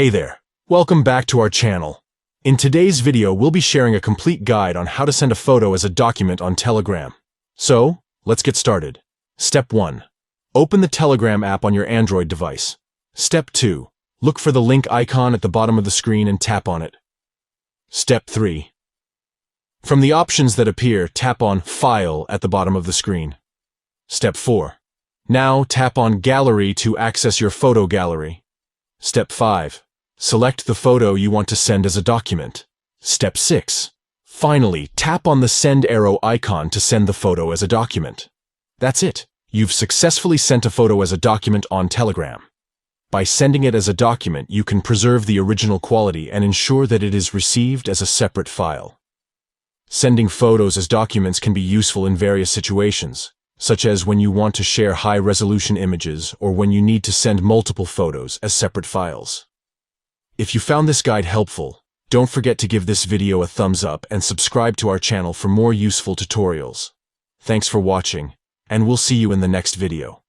Hey there, welcome back to our channel. In today's video, we'll be sharing a complete guide on how to send a photo as a document on Telegram. So, let's get started. Step 1. Open the Telegram app on your Android device. Step 2. Look for the link icon at the bottom of the screen and tap on it. Step 3. From the options that appear, tap on File at the bottom of the screen. Step 4. Now tap on Gallery to access your photo gallery. Step 5. Select the photo you want to send as a document. Step 6. Finally, tap on the send arrow icon to send the photo as a document. That's it. You've successfully sent a photo as a document on Telegram. By sending it as a document, you can preserve the original quality and ensure that it is received as a separate file. Sending photos as documents can be useful in various situations, such as when you want to share high-resolution images or when you need to send multiple photos as separate files. If you found this guide helpful, don't forget to give this video a thumbs up and subscribe to our channel for more useful tutorials. Thanks for watching, and we'll see you in the next video.